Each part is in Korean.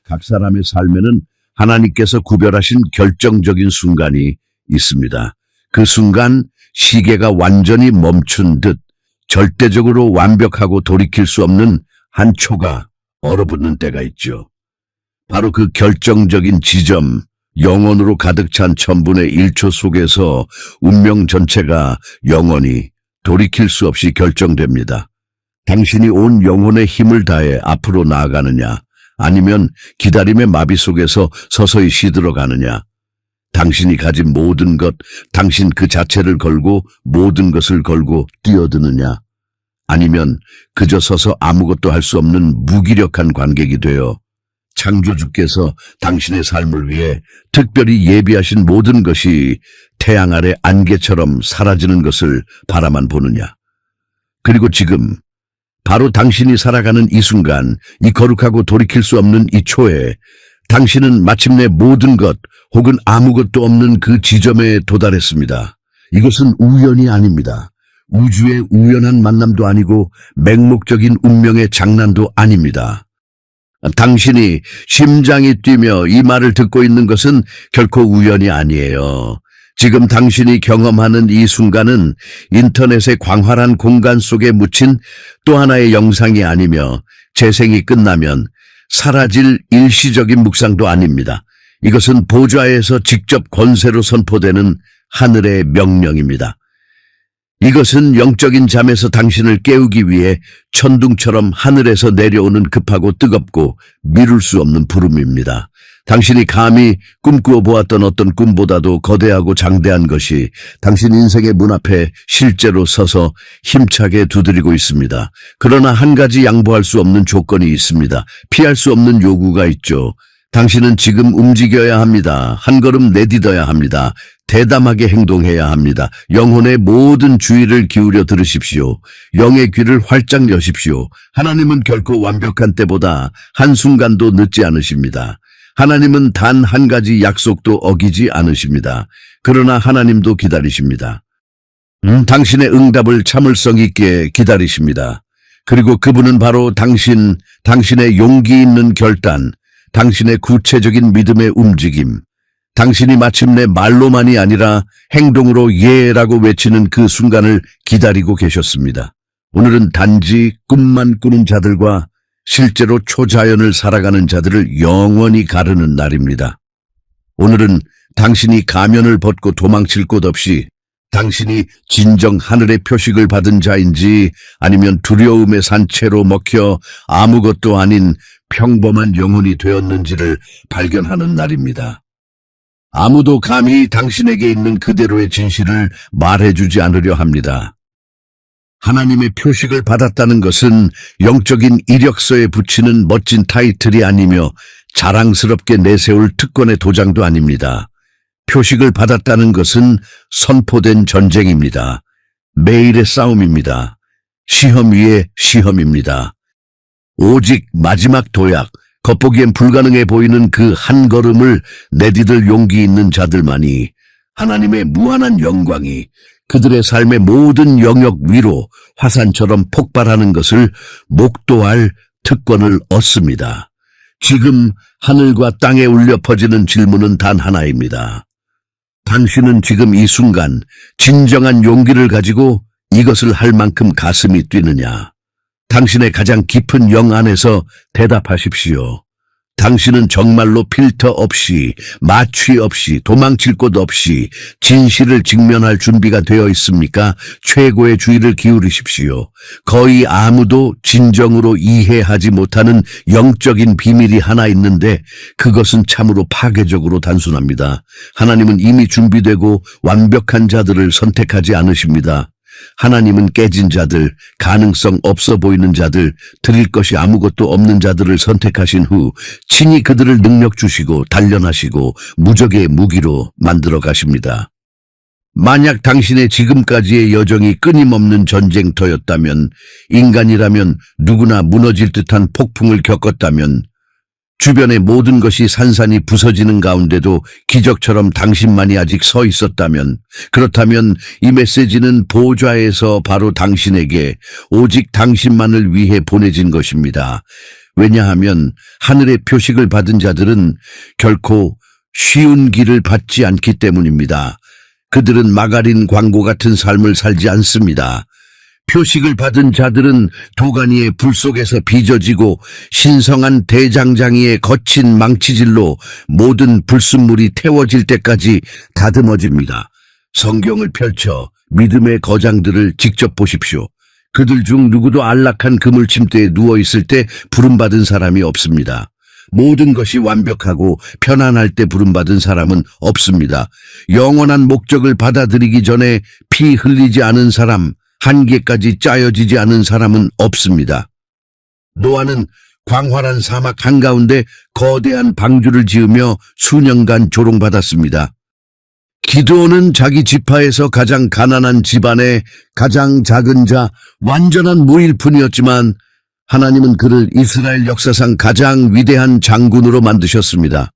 각 사람의 삶에는 하나님께서 구별하신 결정적인 순간이 있습니다. 그 순간 시계가 완전히 멈춘 듯 절대적으로 완벽하고 돌이킬 수 없는 한 초가 얼어붙는 때가 있죠. 바로 그 결정적인 지점, 영원으로 가득 찬 천분의 1초 속에서 운명 전체가 영원히 돌이킬 수 없이 결정됩니다. 당신이 온 영혼의 힘을 다해 앞으로 나아가느냐, 아니면 기다림의 마비 속에서 서서히 시들어가느냐, 당신이 가진 모든 것, 당신 그 자체를 걸고 모든 것을 걸고 뛰어드느냐, 아니면 그저 서서 아무것도 할 수 없는 무기력한 관객이 되어 창조주께서 당신의 삶을 위해 특별히 예비하신 모든 것이 태양 아래 안개처럼 사라지는 것을 바라만 보느냐. 그리고 지금 바로 당신이 살아가는 이 순간, 이 거룩하고 돌이킬 수 없는 이 초에 당신은 마침내 모든 것 혹은 아무것도 없는 그 지점에 도달했습니다. 이것은 우연이 아닙니다. 우주의 우연한 만남도 아니고 맹목적인 운명의 장난도 아닙니다. 당신이 심장이 뛰며 이 말을 듣고 있는 것은 결코 우연이 아니에요. 지금 당신이 경험하는 이 순간은 인터넷의 광활한 공간 속에 묻힌 또 하나의 영상이 아니며 재생이 끝나면 사라질 일시적인 묵상도 아닙니다. 이것은 보좌에서 직접 권세로 선포되는 하늘의 명령입니다. 이것은 영적인 잠에서 당신을 깨우기 위해 천둥처럼 하늘에서 내려오는 급하고 뜨겁고 미룰 수 없는 부름입니다. 당신이 감히 꿈꾸어 보았던 어떤 꿈보다도 거대하고 장대한 것이 당신 인생의 문 앞에 실제로 서서 힘차게 두드리고 있습니다. 그러나 한 가지 양보할 수 없는 조건이 있습니다. 피할 수 없는 요구가 있죠. 당신은 지금 움직여야 합니다. 한 걸음 내딛어야 합니다. 대담하게 행동해야 합니다. 영혼의 모든 주의를 기울여 들으십시오. 영의 귀를 활짝 여십시오. 하나님은 결코 완벽한 때보다 한순간도 늦지 않으십니다. 하나님은 단 한 가지 약속도 어기지 않으십니다. 그러나 하나님도 기다리십니다. 당신의 응답을 참을성 있게 기다리십니다. 그리고 그분은 바로 당신의 용기 있는 결단, 당신의 구체적인 믿음의 움직임, 당신이 마침내 말로만이 아니라 행동으로 예라고 외치는 그 순간을 기다리고 계셨습니다. 오늘은 단지 꿈만 꾸는 자들과 실제로 초자연을 살아가는 자들을 영원히 가르는 날입니다. 오늘은 당신이 가면을 벗고 도망칠 곳 없이 당신이 진정 하늘의 표식을 받은 자인지 아니면 두려움의 산채로 먹혀 아무것도 아닌 평범한 영혼이 되었는지를 발견하는 날입니다. 아무도 감히 당신에게 있는 그대로의 진실을 말해주지 않으려 합니다. 하나님의 표식을 받았다는 것은 영적인 이력서에 붙이는 멋진 타이틀이 아니며 자랑스럽게 내세울 특권의 도장도 아닙니다. 표식을 받았다는 것은 선포된 전쟁입니다. 매일의 싸움입니다. 시험 위에 시험입니다. 오직 마지막 도약, 겉보기엔 불가능해 보이는 그 한 걸음을 내디딜 용기 있는 자들만이 하나님의 무한한 영광이 그들의 삶의 모든 영역 위로 화산처럼 폭발하는 것을 목도할 특권을 얻습니다. 지금 하늘과 땅에 울려 퍼지는 질문은 단 하나입니다. 당신은 지금 이 순간 진정한 용기를 가지고 이것을 할 만큼 가슴이 뛰느냐? 당신의 가장 깊은 영 안에서 대답하십시오. 당신은 정말로 필터 없이, 마취 없이, 도망칠 곳 없이 진실을 직면할 준비가 되어 있습니까? 최고의 주의를 기울이십시오. 거의 아무도 진정으로 이해하지 못하는 영적인 비밀이 하나 있는데 그것은 참으로 파괴적으로 단순합니다. 하나님은 이미 준비되고 완벽한 자들을 선택하지 않으십니다. 하나님은 깨진 자들, 가능성 없어 보이는 자들, 드릴 것이 아무것도 없는 자들을 선택하신 후 친히 그들을 능력 주시고 단련하시고 무적의 무기로 만들어 가십니다. 만약 당신의 지금까지의 여정이 끊임없는 전쟁터였다면, 인간이라면 누구나 무너질 듯한 폭풍을 겪었다면, 주변의 모든 것이 산산이 부서지는 가운데도 기적처럼 당신만이 아직 서 있었다면, 그렇다면 이 메시지는 보좌에서 바로 당신에게 오직 당신만을 위해 보내진 것입니다. 왜냐하면 하늘의 표식을 받은 자들은 결코 쉬운 길을 받지 않기 때문입니다. 그들은 마가린 광고 같은 삶을 살지 않습니다. 표식을 받은 자들은 도가니의 불 속에서 빚어지고 신성한 대장장이의 거친 망치질로 모든 불순물이 태워질 때까지 다듬어집니다. 성경을 펼쳐 믿음의 거장들을 직접 보십시오. 그들 중 누구도 안락한 그물 침대에 누워있을 때 부름받은 사람이 없습니다. 모든 것이 완벽하고 편안할 때 부름받은 사람은 없습니다. 영원한 목적을 받아들이기 전에 피 흘리지 않은 사람, 한계까지 짜여지지 않은 사람은 없습니다. 노아는 광활한 사막 한가운데 거대한 방주를 지으며 수년간 조롱받았습니다. 기드온은 자기 지파에서 가장 가난한 집안의 가장 작은 자, 완전한 무일푼이었지만 하나님은 그를 이스라엘 역사상 가장 위대한 장군으로 만드셨습니다.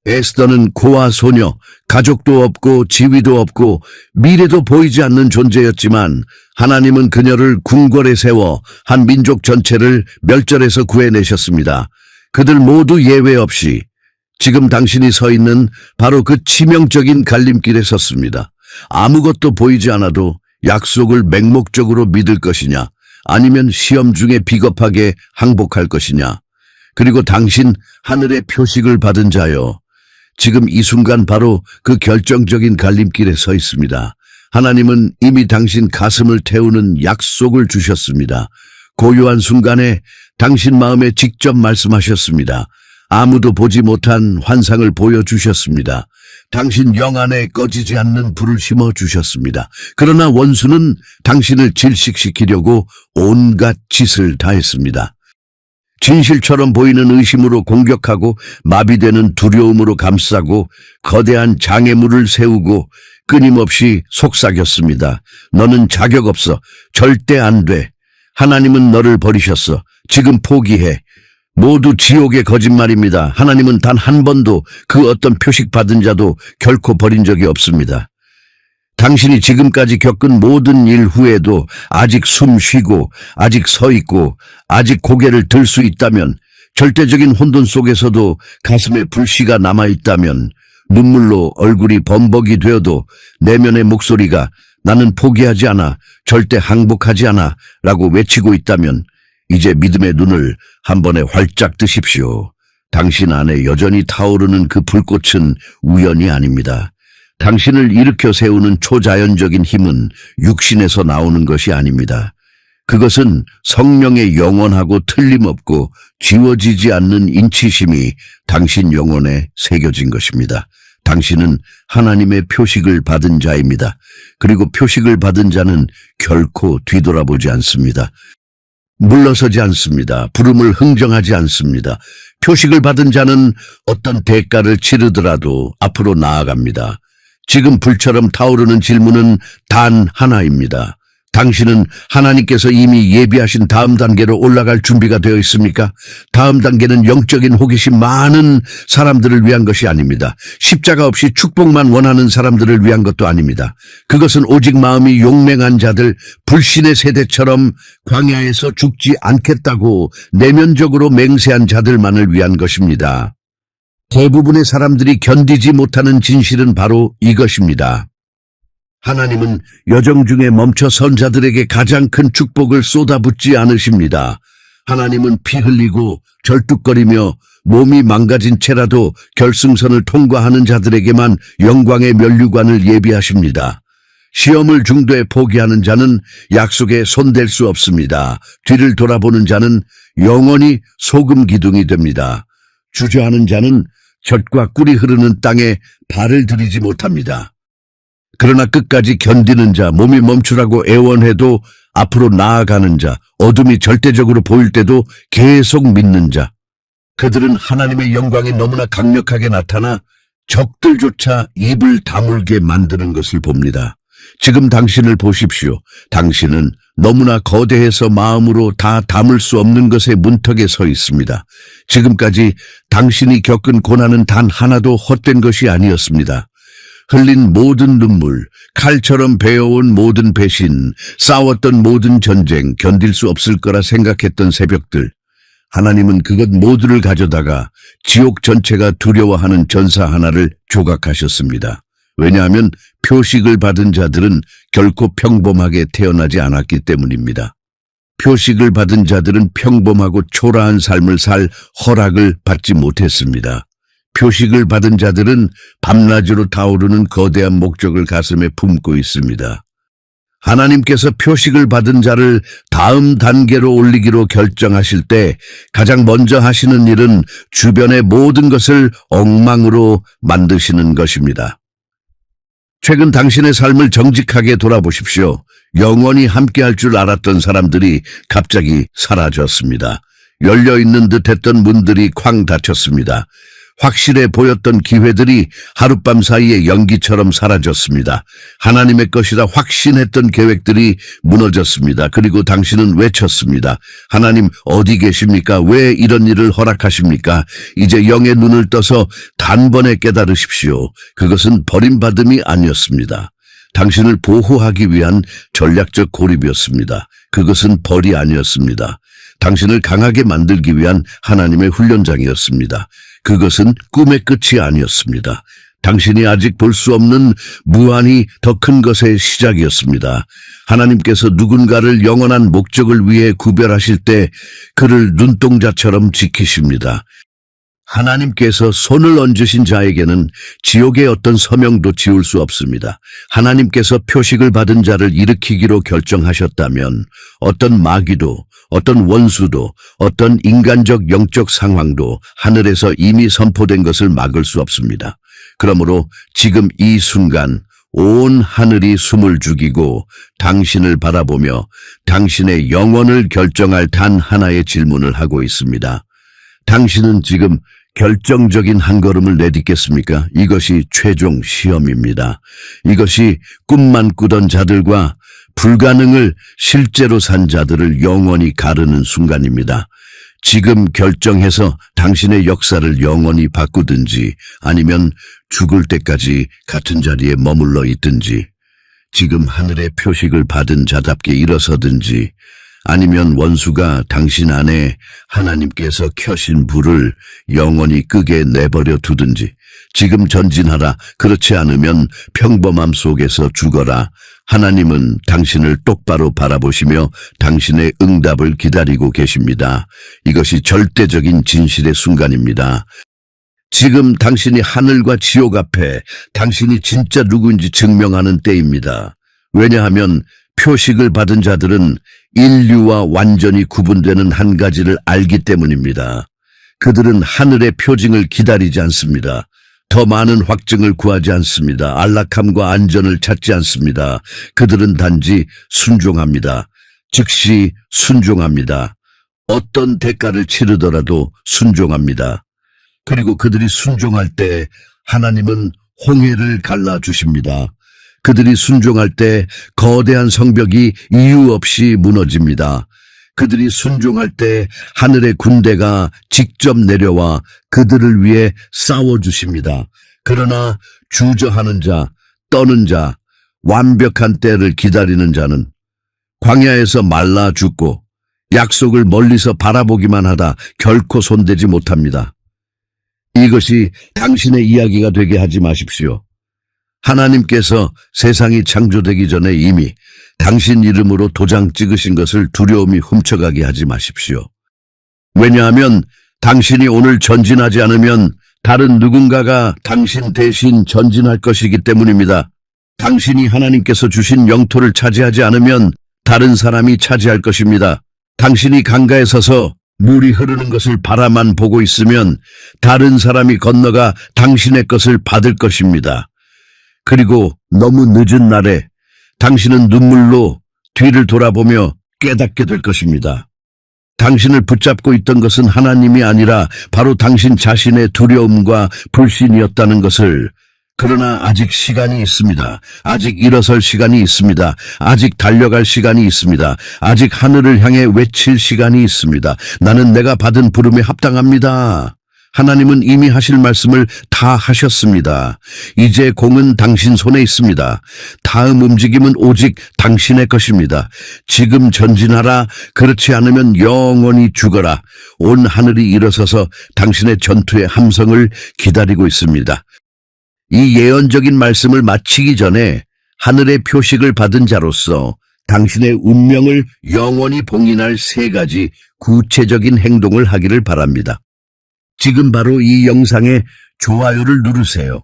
에스더는 고아 소녀, 가족도 없고 지위도 없고 미래도 보이지 않는 존재였지만 하나님은 그녀를 궁궐에 세워 한 민족 전체를 멸절해서 구해내셨습니다. 그들 모두 예외 없이 지금 당신이 서 있는 바로 그 치명적인 갈림길에 섰습니다. 아무것도 보이지 않아도 약속을 맹목적으로 믿을 것이냐, 아니면 시험 중에 비겁하게 항복할 것이냐. 그리고 당신 하늘의 표식을 받은 자여, 지금 이 순간 바로 그 결정적인 갈림길에 서 있습니다. 하나님은 이미 당신 가슴을 태우는 약속을 주셨습니다. 고요한 순간에 당신 마음에 직접 말씀하셨습니다. 아무도 보지 못한 환상을 보여주셨습니다. 당신 영 안에 꺼지지 않는 불을 심어주셨습니다. 그러나 원수는 당신을 질식시키려고 온갖 짓을 다했습니다. 진실처럼 보이는 의심으로 공격하고 마비되는 두려움으로 감싸고 거대한 장애물을 세우고 끊임없이 속삭였습니다. 너는 자격 없어. 절대 안 돼. 하나님은 너를 버리셨어. 지금 포기해. 모두 지옥의 거짓말입니다. 하나님은 단 한 번도 그 어떤 표식 받은 자도 결코 버린 적이 없습니다. 당신이 지금까지 겪은 모든 일 후에도 아직 숨 쉬고 아직 서 있고 아직 고개를 들 수 있다면, 절대적인 혼돈 속에서도 가슴에 불씨가 남아있다면, 눈물로 얼굴이 범벅이 되어도 내면의 목소리가 나는 포기하지 않아, 절대 항복하지 않아 라고 외치고 있다면 이제 믿음의 눈을 한 번에 활짝 뜨십시오. 당신 안에 여전히 타오르는 그 불꽃은 우연이 아닙니다. 당신을 일으켜 세우는 초자연적인 힘은 육신에서 나오는 것이 아닙니다. 그것은 성령의 영원하고 틀림없고 지워지지 않는 인치심이 당신 영혼에 새겨진 것입니다. 당신은 하나님의 표식을 받은 자입니다. 그리고 표식을 받은 자는 결코 뒤돌아보지 않습니다. 물러서지 않습니다. 부름을 흥정하지 않습니다. 표식을 받은 자는 어떤 대가를 치르더라도 앞으로 나아갑니다. 지금 불처럼 타오르는 질문은 단 하나입니다. 당신은 하나님께서 이미 예비하신 다음 단계로 올라갈 준비가 되어 있습니까? 다음 단계는 영적인 호기심 많은 사람들을 위한 것이 아닙니다. 십자가 없이 축복만 원하는 사람들을 위한 것도 아닙니다. 그것은 오직 마음이 용맹한 자들, 불신의 세대처럼 광야에서 죽지 않겠다고 내면적으로 맹세한 자들만을 위한 것입니다. 대부분의 사람들이 견디지 못하는 진실은 바로 이것입니다. 하나님은 여정 중에 멈춰 선 자들에게 가장 큰 축복을 쏟아붓지 않으십니다. 하나님은 피 흘리고 절뚝거리며 몸이 망가진 채라도 결승선을 통과하는 자들에게만 영광의 면류관을 예비하십니다. 시험을 중도에 포기하는 자는 약속에 손댈 수 없습니다. 뒤를 돌아보는 자는 영원히 소금 기둥이 됩니다. 주저하는 자는 젖과 꿀이 흐르는 땅에 발을 들이지 못합니다. 그러나 끝까지 견디는 자, 몸이 멈추라고 애원해도 앞으로 나아가는 자, 어둠이 절대적으로 보일 때도 계속 믿는 자, 그들은 하나님의 영광이 너무나 강력하게 나타나 적들조차 입을 다물게 만드는 것을 봅니다. 지금 당신을 보십시오. 당신은 너무나 거대해서 마음으로 다 담을 수 없는 것의 문턱에 서 있습니다. 지금까지 당신이 겪은 고난은 단 하나도 헛된 것이 아니었습니다. 흘린 모든 눈물, 칼처럼 베어온 모든 배신, 싸웠던 모든 전쟁, 견딜 수 없을 거라 생각했던 새벽들, 하나님은 그것 모두를 가져다가 지옥 전체가 두려워하는 전사 하나를 조각하셨습니다. 왜냐하면 표식을 받은 자들은 결코 평범하게 태어나지 않았기 때문입니다. 표식을 받은 자들은 평범하고 초라한 삶을 살 허락을 받지 못했습니다. 표식을 받은 자들은 밤낮으로 타오르는 거대한 목적을 가슴에 품고 있습니다. 하나님께서 표식을 받은 자를 다음 단계로 올리기로 결정하실 때 가장 먼저 하시는 일은 주변의 모든 것을 엉망으로 만드시는 것입니다. 최근 당신의 삶을 정직하게 돌아보십시오. 영원히 함께할 줄 알았던 사람들이 갑자기 사라졌습니다. 열려있는 듯했던 문들이 쾅 닫혔습니다. 확실해 보였던 기회들이 하룻밤 사이에 연기처럼 사라졌습니다. 하나님의 것이라 확신했던 계획들이 무너졌습니다. 그리고 당신은 외쳤습니다. 하나님 어디 계십니까? 왜 이런 일을 허락하십니까? 이제 영의 눈을 떠서 단번에 깨달으십시오. 그것은 버림받음이 아니었습니다. 당신을 보호하기 위한 전략적 고립이었습니다. 그것은 벌이 아니었습니다. 당신을 강하게 만들기 위한 하나님의 훈련장이었습니다. 그것은 꿈의 끝이 아니었습니다. 당신이 아직 볼 수 없는 무한히 더 큰 것의 시작이었습니다. 하나님께서 누군가를 영원한 목적을 위해 구별하실 때 그를 눈동자처럼 지키십니다. 하나님께서 손을 얹으신 자에게는 지옥의 어떤 서명도 지울 수 없습니다. 하나님께서 표식을 받은 자를 일으키기로 결정하셨다면 어떤 마귀도, 어떤 원수도, 어떤 인간적 영적 상황도 하늘에서 이미 선포된 것을 막을 수 없습니다. 그러므로 지금 이 순간 온 하늘이 숨을 죽이고 당신을 바라보며 당신의 영혼을 결정할 단 하나의 질문을 하고 있습니다. 당신은 지금 결정적인 한 걸음을 내딛겠습니까? 이것이 최종 시험입니다. 이것이 꿈만 꾸던 자들과 불가능을 실제로 산 자들을 영원히 가르는 순간입니다. 지금 결정해서 당신의 역사를 영원히 바꾸든지 아니면 죽을 때까지 같은 자리에 머물러 있든지 지금 하늘의 표식을 받은 자답게 일어서든지 아니면 원수가 당신 안에 하나님께서 켜신 불을 영원히 끄게 내버려 두든지 지금 전진하라. 그렇지 않으면 평범함 속에서 죽어라. 하나님은 당신을 똑바로 바라보시며 당신의 응답을 기다리고 계십니다. 이것이 절대적인 진실의 순간입니다. 지금 당신이 하늘과 지옥 앞에 당신이 진짜 누구인지 증명하는 때입니다. 왜냐하면 표식을 받은 자들은 인류와 완전히 구분되는 한 가지를 알기 때문입니다. 그들은 하늘의 표징을 기다리지 않습니다. 더 많은 확증을 구하지 않습니다. 안락함과 안전을 찾지 않습니다. 그들은 단지 순종합니다. 즉시 순종합니다. 어떤 대가를 치르더라도 순종합니다. 그리고 그들이 순종할 때 하나님은 홍해를 갈라주십니다. 그들이 순종할 때 거대한 성벽이 이유 없이 무너집니다. 그들이 순종할 때 하늘의 군대가 직접 내려와 그들을 위해 싸워주십니다. 그러나 주저하는 자, 떠는 자, 완벽한 때를 기다리는 자는 광야에서 말라 죽고 약속을 멀리서 바라보기만 하다 결코 손대지 못합니다. 이것이 당신의 이야기가 되게 하지 마십시오. 하나님께서 세상이 창조되기 전에 이미 당신 이름으로 도장 찍으신 것을 두려움이 훔쳐가게 하지 마십시오. 왜냐하면 당신이 오늘 전진하지 않으면 다른 누군가가 당신 대신 전진할 것이기 때문입니다. 당신이 하나님께서 주신 영토를 차지하지 않으면 다른 사람이 차지할 것입니다. 당신이 강가에 서서 물이 흐르는 것을 바라만 보고 있으면 다른 사람이 건너가 당신의 것을 받을 것입니다. 그리고 너무 늦은 날에 당신은 눈물로 뒤를 돌아보며 깨닫게 될 것입니다. 당신을 붙잡고 있던 것은 하나님이 아니라 바로 당신 자신의 두려움과 불신이었다는 것을. 그러나 아직 시간이 있습니다. 아직 일어설 시간이 있습니다. 아직 달려갈 시간이 있습니다. 아직 하늘을 향해 외칠 시간이 있습니다. 나는 내가 받은 부름에 합당합니다. 하나님은 이미 하실 말씀을 다 하셨습니다. 이제 공은 당신 손에 있습니다. 다음 움직임은 오직 당신의 것입니다. 지금 전진하라. 그렇지 않으면 영원히 죽어라. 온 하늘이 일어서서 당신의 전투의 함성을 기다리고 있습니다. 이 예언적인 말씀을 마치기 전에 하늘의 표식을 받은 자로서 당신의 운명을 영원히 봉인할 3가지 구체적인 행동을 하기를 바랍니다. 지금 바로 이 영상에 좋아요를 누르세요.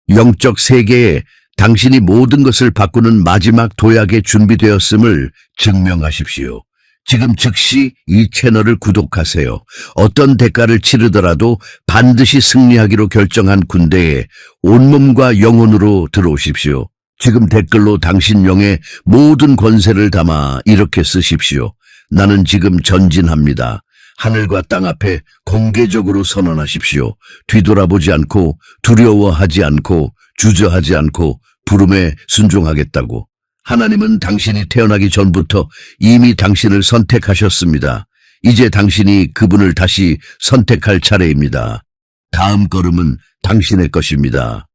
영적 세계에 당신이 모든 것을 바꾸는 마지막 도약에 준비되었음을 증명하십시오. 지금 즉시 이 채널을 구독하세요. 어떤 대가를 치르더라도 반드시 승리하기로 결정한 군대에 온몸과 영혼으로 들어오십시오. 지금 댓글로 당신 영의 모든 권세를 담아 이렇게 쓰십시오. 나는 지금 전진합니다. 하늘과 땅 앞에 공개적으로 선언하십시오. 뒤돌아보지 않고 두려워하지 않고 주저하지 않고 부름에 순종하겠다고. 하나님은 당신이 태어나기 전부터 이미 당신을 선택하셨습니다. 이제 당신이 그분을 다시 선택할 차례입니다. 다음 걸음은 당신의 것입니다.